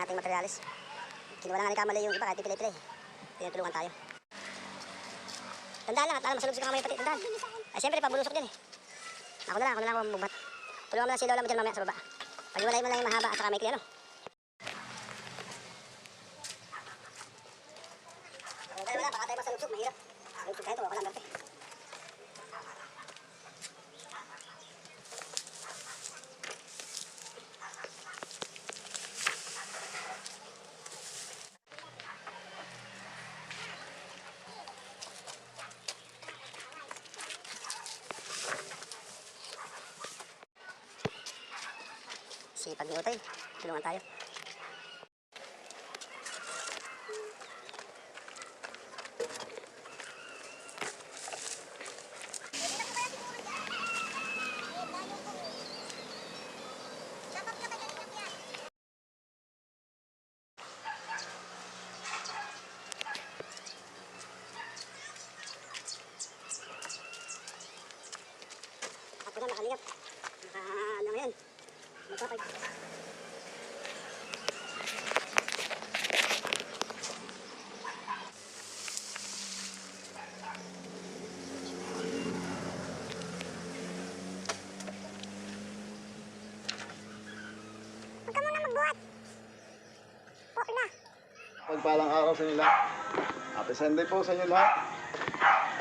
nating materialis. Kinuha na nga ni Kamali yung iba kahit pipilay-pilay. Tinutulungan tayo. Tandaan lang at alam, masunod sa kamay pati. Tandaan. Ay siyempre, pagbulusok din eh. Ako na lang ako magbuhat. Tulungan mo lang si Lola mo dyan mamaya sa baba. Pag-iwalay mo lang yung mahaba at saka may kli ano. Wala, baka tayo masalugsok, mahirap. Lugsok tayo ito, wala merte. Sipag ni Utoy, tulungan tayo. Ako na makalingap. Ano yan? Magpapag. Pagpalang araw sa inyo lahat. Happy Sunday po sa inyo lahat.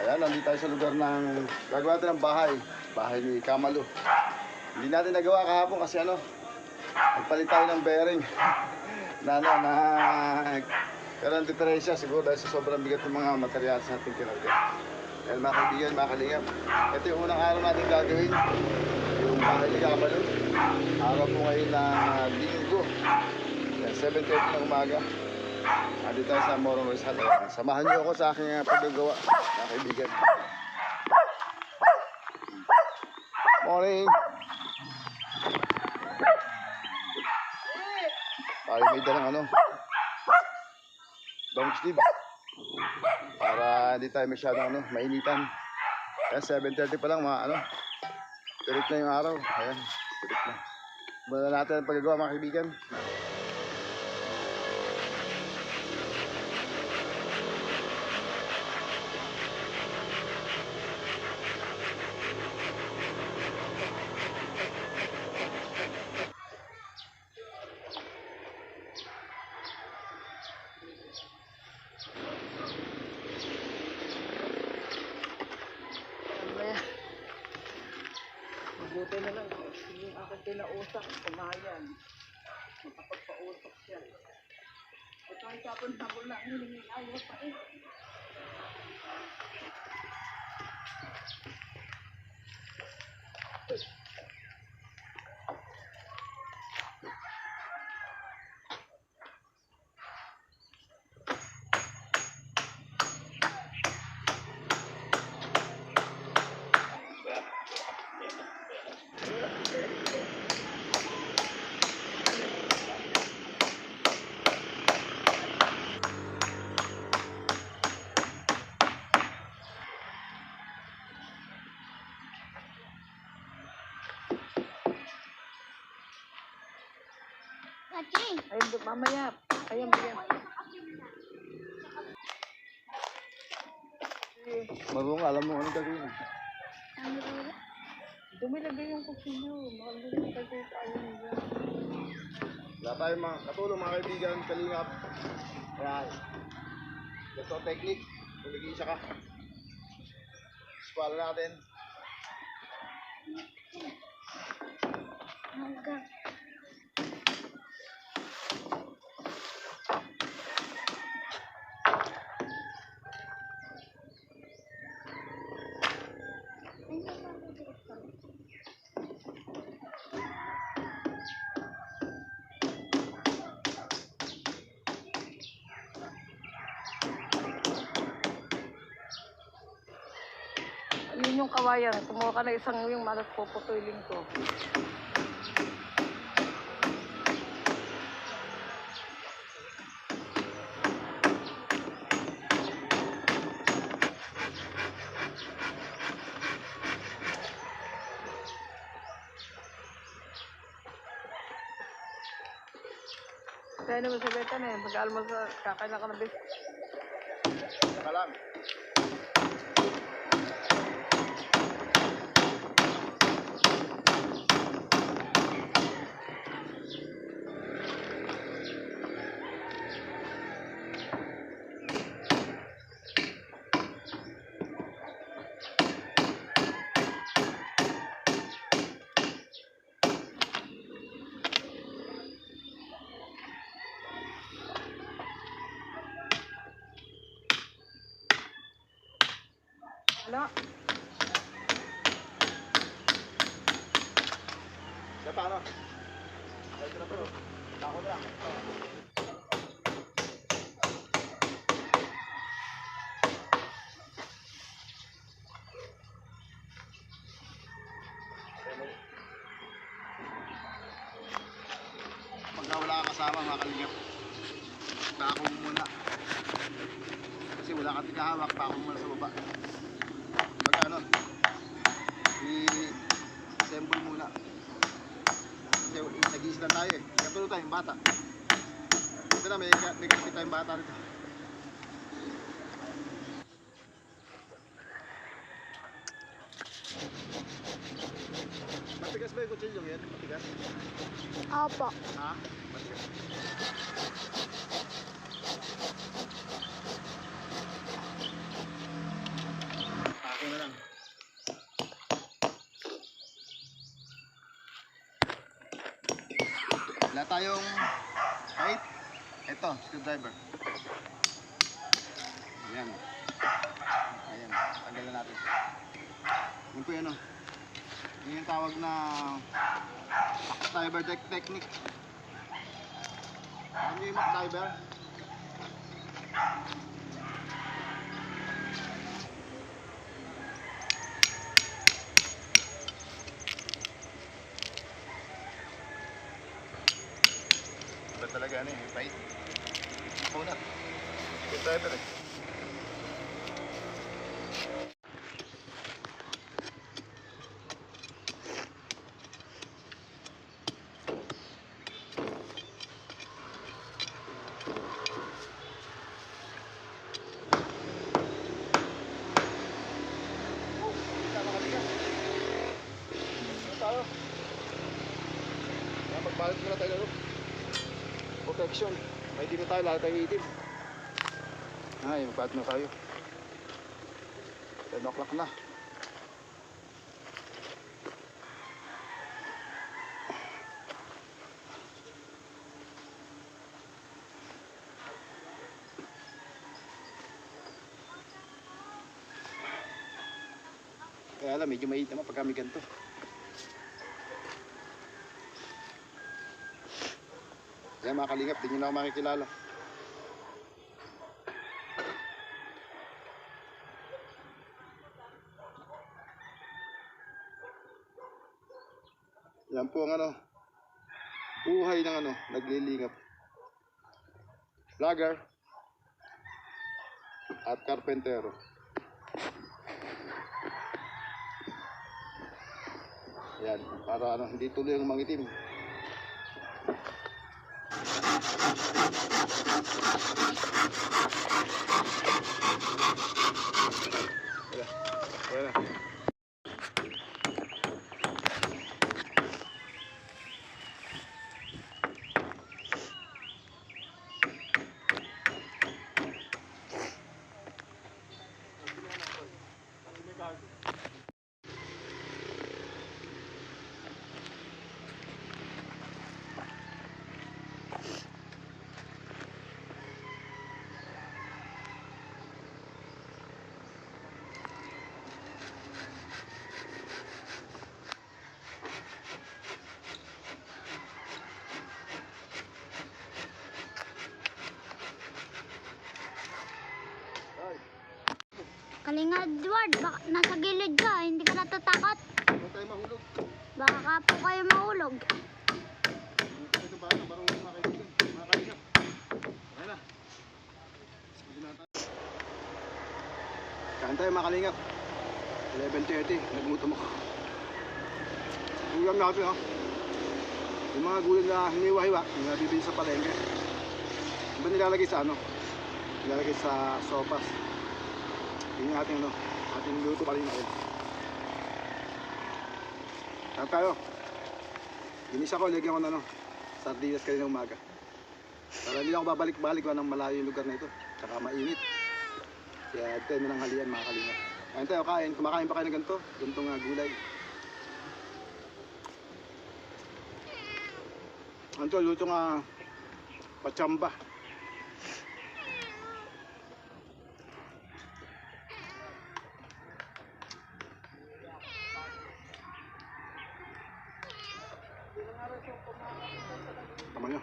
Ayan, nandito tayo sa lugar ng gagawa natin ng bahay. Bahay ni Kamalu. Hindi natin nagawa kahapon kasi nagpalit tayo ng bearing. Karoon diferensya siguro dahil sa sobrang bigat ng mga material sa ating kinagay. Dahil mga kaibigan, mga kalingap, ito yung unang araw natin gagawin. Yung bahay ni Kamalu. Araw po ngayon na linggo. 7:30 ng umaga. Dito tayo sa Morong Rizal. Samahan niyo ako sa aking paggagawa, mga kaibigan. Morning! Tayo may dalang Dong Steve. Para hindi tayo masyadong mainitan. Kaya 7:30 pa lang tirik na yung araw. Ayan, tirik na. Muna natin ang paggagawa, mga kaibigan. Mabuti na lang, yung aking kinausap, kumayan. Makapagpausap siya. At kahit kapon habol lang, hindi ayaw pa eh. Ayun, mamaya. Ayun, bigyan. Marunong, alam mo anong gagawin. Dumilagay yung kusinyo. Makalulong kasi tayo nila. Wala tayong mga katulong, mga kaibigan, kalingap. Ayan. Ito technique. Tuligin siya ka. Squala natin. Hanggang. Yun yung kawayan. Kumuha ka na isang yung malas puputuling ko. Kaya naman sa beta na yan. Pag-almal sa kakain ka na bis. Saka lang. Wala. Siya paano? Ito na pero. Tako na lang. Pagka wala ka kasama, mga kalingap, tako mo muna. Kasi wala kang tinahawak, tako mo muna sa baba. Pag ano, i-assemble muna. Kasi nag-iislan tayo eh. Katulad tayong bata. Ito na, may kapit tayong bata rito. Matigas ba yung kutsilyo yan? Matigas? Opo. Ha? Matigas. Ako na lang. Wala tayong height. Ito, screwdriver. Ayan. Ayan, tanggalan natin. Yun po yun o. Yun yung tawag na MacDiver technique. Ano yung MacDiver? Iba talaga ano yung fight. Punat. MacDiver eh. Magbalit muna tayo lalo. Protection. May dito tayo, lahat tayo itim. Ay, magbalit muna tayo. 10 o'clock na. Kaya alam, medyo mainit naman pag kami ganito. Kaya mga kalingap, di nyo na ako makikilala. Yan po ang ano, buhay ng ano, naglilingap. Vlogger at karpentero. Yan, para ano, hindi tuloy ang mangitim. Wala. Kalinga Edward, baka nasa gilid ka, hindi ka natatakot. Huwag tayo mahulog. Baka ka po kayo mahulog. Ito ba? Marunong mga kaibigan. Mga kalingap. Okay na. Sige na tayo. Kain tayo mga kalingap. 11:30. Nagmutom ako. Ulam natin ha. Yung mga gulay na hiniwa-hiwa. Yung nabibili sa palengke. Iba nilalagay sa ano? Nilalagay sa sopas. Yun yung ating ano, ating luto kanina yun. Tama tayo. Ginis ako, lagyan ko na ano, sardinas kanina umaga. Para hindi ako babalik-balik ng malayo yung lugar na ito. Tsaka mainit. Kaya tayo na ng halian mga kalingap. Ayun tayo, kain. Kumakain pa kayo ng ganito. Ganitong gulay. Anto, luto nga pachamba. Tama nyo.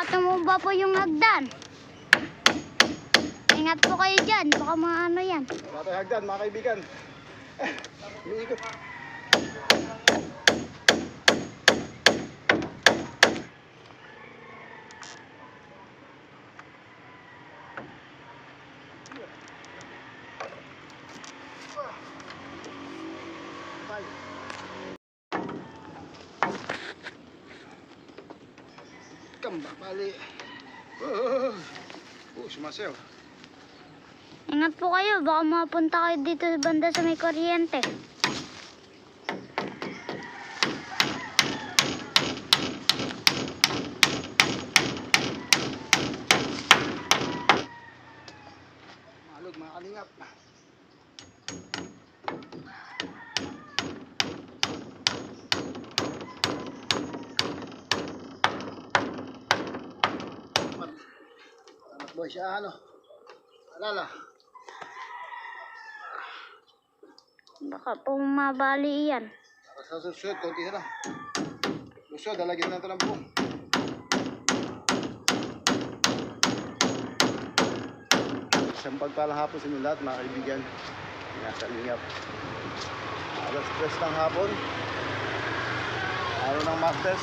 Tumumba po yung hagdan. Ingat po kayo dyan. Baka mga ano yan. Wala tayo hagdan mga kaibigan. Umiikot. Kamba, bali. Sumasayaw. Ingat po kayo. Baka mapunta kayo dito sa banda sa may kuryente. Malog mga kalingap. Anak boy siya ano. Alala. Baka po mabali yan. Sa susunod, konti na lang. Susunod, lalagyan na ito ng buong. Isang pagpalang hapon sa inyo lahat mga kaibigan. Nasa lingap. Alas 3 ng hapon. Araw ng Martes.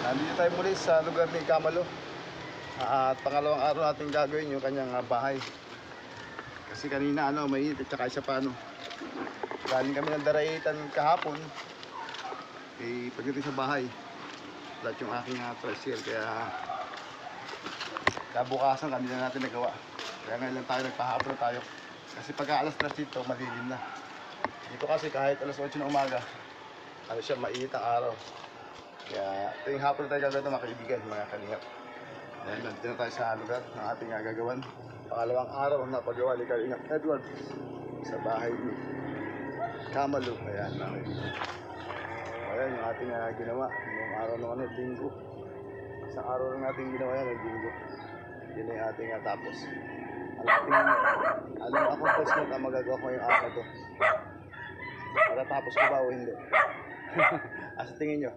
Nandito tayo muli sa lugar ni Camalo. At pangalawang araw natin gagawin yung kanyang bahay. Kasi kanina mainit at saka isa pa galing kami ng Daraitan kahapon. Pagdating sa bahay, lahat yung aking tricycle. Kaya kabukasan kanina natin nagawa. Kaya ngayon lang tayo nagpahapon tayo. Kasi pagka alas 3 dito, madilim na. Dito kasi kahit alas 8 ng umaga, mainit ang araw. Kaya ito yung hapon na tayo gagawin mga kaibigan, mga kalingap. Ayan, nandito na tayo sa lugar ng ating gagawan. Pangalawang araw na paggawa ni Kalingap Edward sa bahay ni Camalo. Ayan, mga kaibigan. Ayan yung ating ginawa noong araw ng linggo. Isang araw lang natin ginawa yan, linggo. Yun na yung ating tapos. Alam ako post na magagawa ko yung araw na to. Matatapos ko ba o hindi? Asa tingin nyo?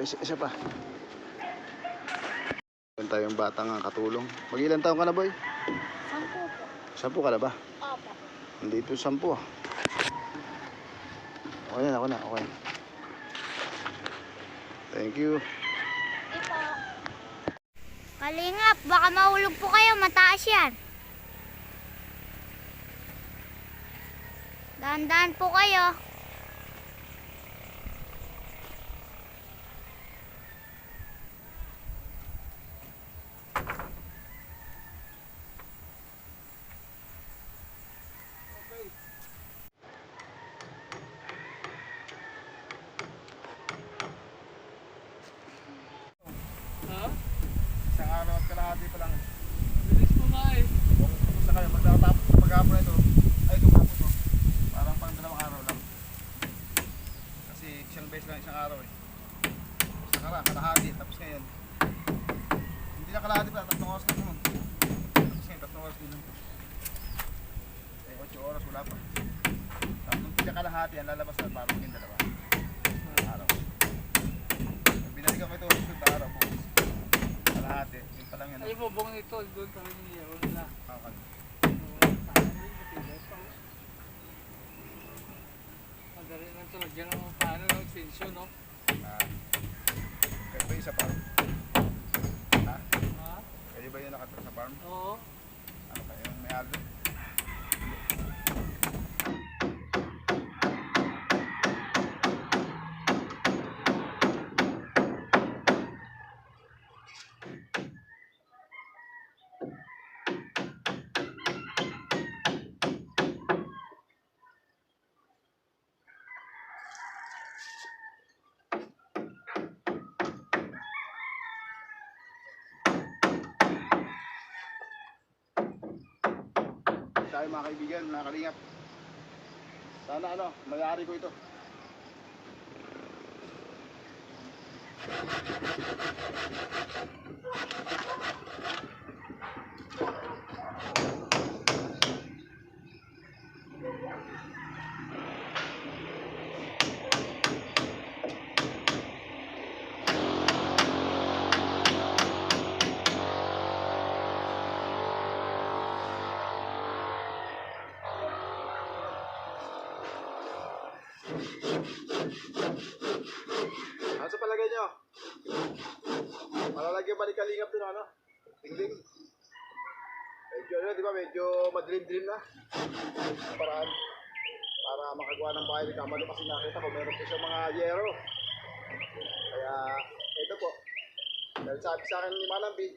isa pa. Meron tayong batang katulong. Mag-ilan taon ka na, boy? 10 po. 10 ka na ba? Opo. Hindi ito 10 ah. Okay na, okay. Thank you. Ipo. Kalingap, baka mahulog po kayo. Mataas yan. Dahan-dahan po kayo. Isang araw at kalahati pa lang. Bilis mo nga eh. Kung sa kayo, magtatapos sa maghapon ito, ay tumapos to. Parang pang 2 araw lang. Kasi isang beses lang isang araw eh. Isang araw, kalahati, tapos ngayon. Hindi na kalahati pa, 3 oras lang naman. Tapos ngayon, 3 oras din lang. Eh, 8 oras, wala pa. Tapos nung hindi na kalahati, ang lalabas na parang yung 2 araw. Binalikan ko ito, susunod na araw bukas. Kalahati, yun pa lang yun. Ay mo, bong ito. Doon kami niya. Wala. Okay. Madali lang ito. Lagyan ng paano ng extension, no? Kayo ba yung sa farm? Ha? Ha? Kayo ba yung nakatira sa farm? Oo. Ano kayo yung may aldo? Tayo mga kaibigan, mga kalingap. Sana mayari ko ito. Ano sa palagay nyo? Malalagyan ba ni Kalingap ito na Tingling? Medyo di ba? Medyo madilim-dilim na. Paraan. Para makagawa ng bahay ni Kamalo kasi nakita ko meron po siya mga yero. Kaya ito po. Dahil sabi sa akin ni Manambi,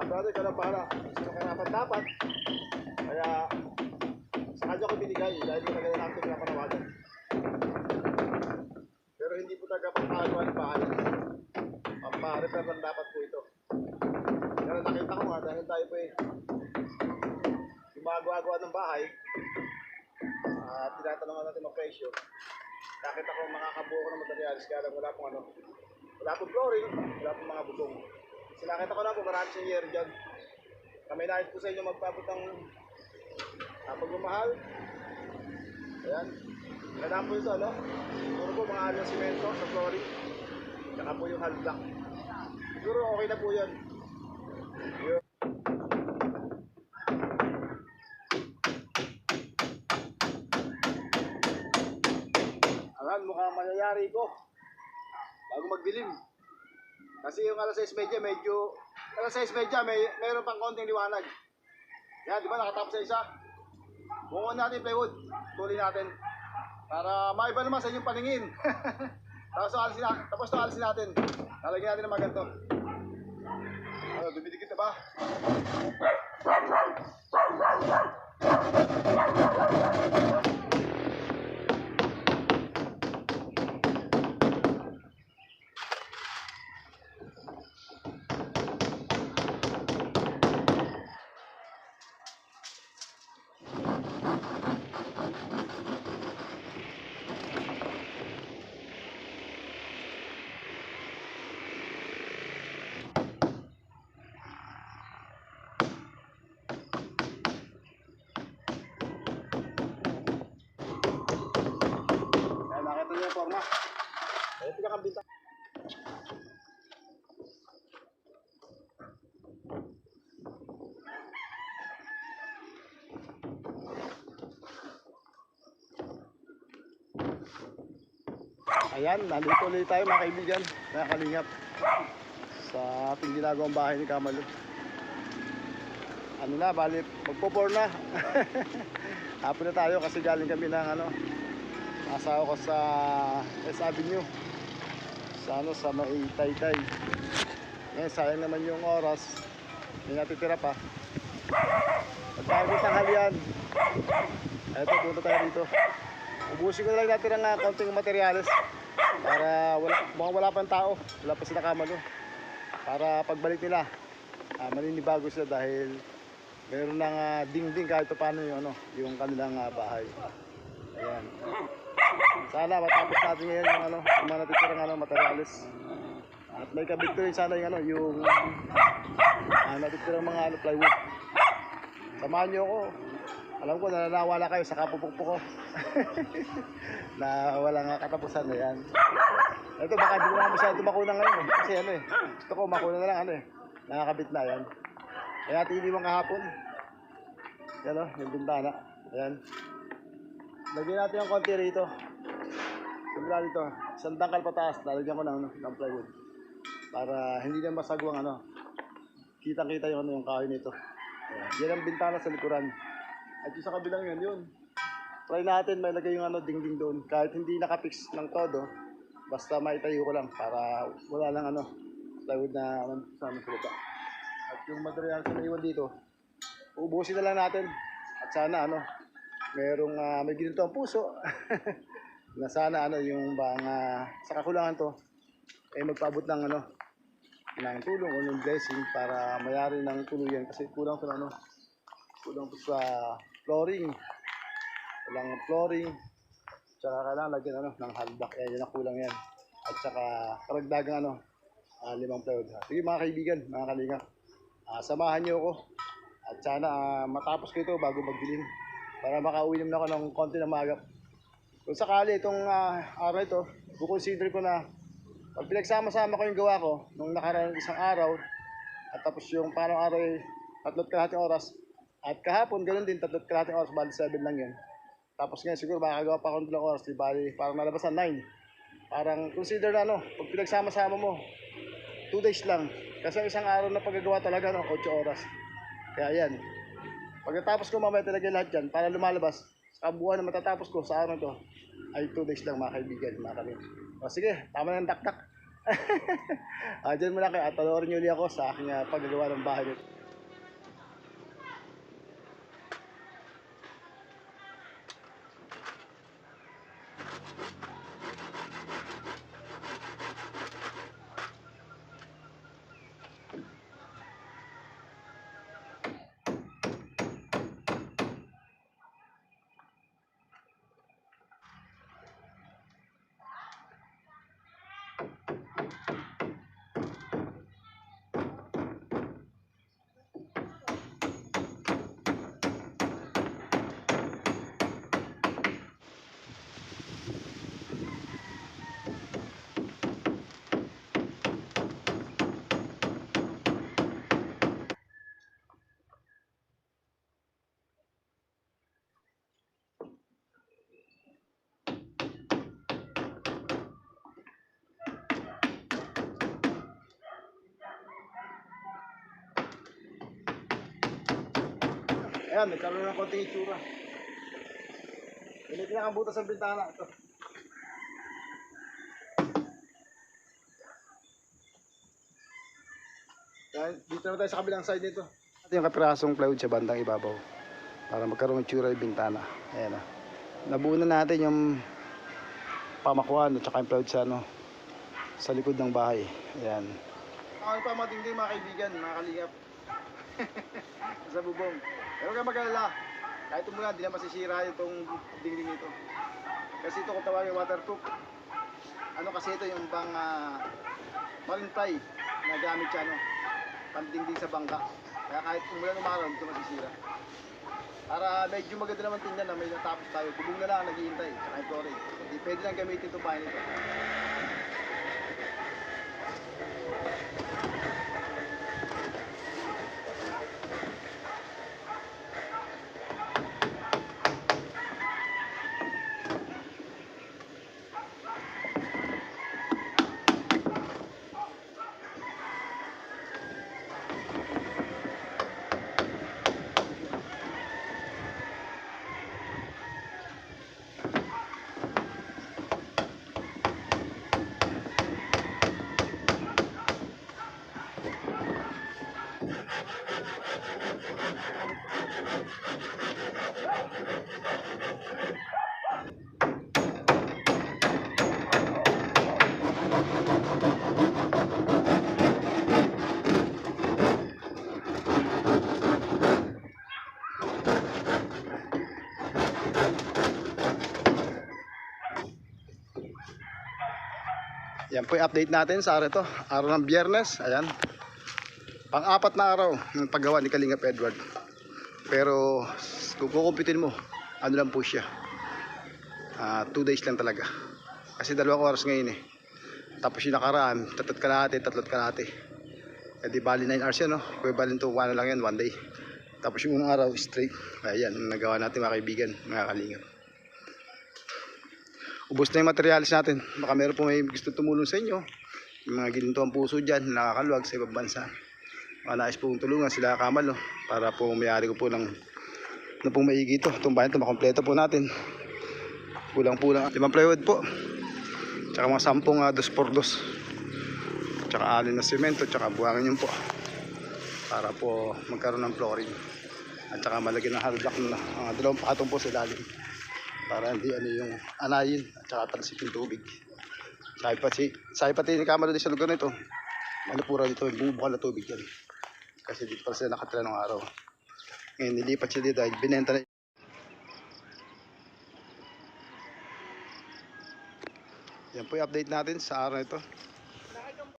brother, ikaw na bahala. Sino karapat dapat? Kaya sa kanya ko binigay dahil yung tagal natin pinapanawagan. Pero hindi po talaga pagpagawa ng bahay. Pampa-repair lang dapat po ito. Pero nakita ko nga dahil tayo po gumagawa ng bahay at tinatanungan natin ng presyo. Nakita ko makakabuo ko ng materialis kaya lang wala pong flooring, wala pong mga butong. Kasi nakita ko na po marami siyang year dyan. Kami nais po sa inyo magpapot ng pagmamahal. Ayan. Kaya po ito, siguro po mga ng simento sa flooring. Saka po yung hard block. Siguro okay na po yun. Ayan, mukhang mayayari ko. Bago magdilim. Kasi yung alas 6:30 medyo, mayroon pang konting liwanag. Yan, di ba nakatapos sa isa? Bukuhan natin plywood. Tuloy natin. Para maiba naman sa inyong paningin. Tapos alisin natin. Lalagyan natin ng mga ganito. Dumidikit na ba? Nakita niyo yung forma. Ito ka kambinta. Ayan, nandito ulit tayo mga kaibigan, mga kalingap, sa ating ginagawang bahay ni Kamalo. Ano na, bali, magpo-pour na. Hapon na tayo kasi galing kami ng asawa ko sa S Avenue. Sa may Taytay. Ngayon, sayang naman yung oras. May natitira pa. Pagkakabit ng halian. Eto, punta tayo dito. Ubusin ko na lang natin ang konting materyales. Para mukhang wala pang tao. Wala pa sila Kamalo. Para pagbalik nila, maninibago sila dahil meron ng ding-ding kahit paano yung kanilang bahay. Ayan. Sana matapos natin ngayon yung mga natitirang materyales. At may kabit ko rin sana yung natitirang mga plywood. Samahan nyo ako. Alam ko nananawala kayo sa kapupukpuk ko. Na walang katapusan na yan. Ito baka hindi ko na masyado makuna ngayon kasi gusto ko makuna na lang nakakabit na yan. Kaya tiniwang kahapon. Yan yung bintana. Ayan. Lagyan natin yung konti rito. Simula dito, isang dangkal pataas, lalagyan ko ng plywood. Para hindi na masagwang kitang-kita yung kahoy nito. Ayan. Yan ang bintana sa likuran. At yung sa kabilang yun. Try natin may lagay yung dingding doon. Kahit hindi nakapix ng todo, basta maitayo ko lang para wala lang plywood na sa baba. At yung material na iwan dito, uubusin na lang natin. At sana may ginito ang puso. Na sana yung sa kakulangan to ay magpaabot ng ng tulong o ng blessing para mayari ng tuluyan kasi kulang sa flooring. Walang flooring. Tsaka kailangan lagyan ng halbak. Yan ang kulang yan. At saka karagdagang 5 plywood. Sige mga kaibigan, mga kalingap. Samahan niyo ako. At sana matapos ko ito bago magdilim. Para makauwi naman ako ng konti na magap. Kung sakali itong araw ito, kukonsider ko na pag pinagsama-sama ko yung gawa ko nung nakaraan isang araw at tapos yung parang araw ay 3.5 oras at kahapon ganoon din 3.5 oras, bali 7 lang yun. Tapos ngayon siguro makakagawa pa akong 2 oras, di bali parang nalabasan 9. Parang consider na pag pinagsama-sama mo 2 days lang. Kasi isang araw na paggagawa talaga 8 oras. Kaya yan. Pagkatapos ko mamaya talaga lahat yan para lumalabas. Sa kabuuan na matatapos ko sa araw to ay 2 days lang mga kaibigan, mga kami. O sige, tama na ng taktak. Diyan muna kayo at panoorin nyo ulit ako sa aking paggagawa ng bahay nito. Ayan, nagkaroon ng konting itsura. Pinagin ang butas ng bintana. Ito. Dito na tayo sa kabilang side nito. Ito yung kapirasong plywood sa bandang ibabaw. Para magkaroon ng itsura yung bintana. Ayan o. Nabuo na natin yung pamakuan at saka yung plywood sa likod ng bahay. Ayan. Ako pa mga dingding mga kaibigan, mga kalingap. Sa bubong. Pero huwag kang mag-alala. Kahit umulan, di na masisira itong dingding ito. Kasi ito kung tawagin waterproof. Kasi ito yung bang marine ply na gamit siya pandingding sa bangka. Kaya kahit umulan umaraw, ito masisira. Para medyo maganda naman tingnan na may natapos tayo. Bubong na lang ang naghihintay. Saka yung flooring. Hindi pwede lang gamitin itong bahay nito. Yan po yung update natin sa araw ito. Araw ng Biyernes. Ayan. Pang-apat na araw ng paggawa ni Kalingap Edward. Pero kung kukumpitin mo, ano lang po siya. 2 days lang talaga. Kasi 2 oras ngayon eh. Tapos yung nakaraan, 3 kalahati. E di bali 9 hours yan, no? Equivalent to 1 lang yan, 1 day. Tapos yung unang araw, straight. Ayan, nagawa natin mga kaibigan, mga kalingap. Ubus na yung materialis natin. Baka meron po may gusto tumulong sa inyo. Yung mga gininto ang puso dyan, nakakaluwag sa ibang bansa. Mga nais pong tulungan sila Kamal, no? Para po mayari ko po ng pong maigi ito. Itong bayan ito, makompleto po natin. Kulang-kulang 5 plywood po. Tsaka mga 10 2x2. Tsaka 6 na semento, tsaka buhangin yun po. Para po magkaroon ng flooring. At tsaka malagyan ng hard block na 2 patong po sa ilalim. Para hindi yung anayin at tsaka talsik yung tubig. Sabi pati ni Kamalo din sa lugar nito, malapura dito, bubukal na tubig yan. Kasi dito pa sila nakatira ng araw. Ngayon nilipat sila dito dahil binenta na. Yan po yung update natin sa araw ito.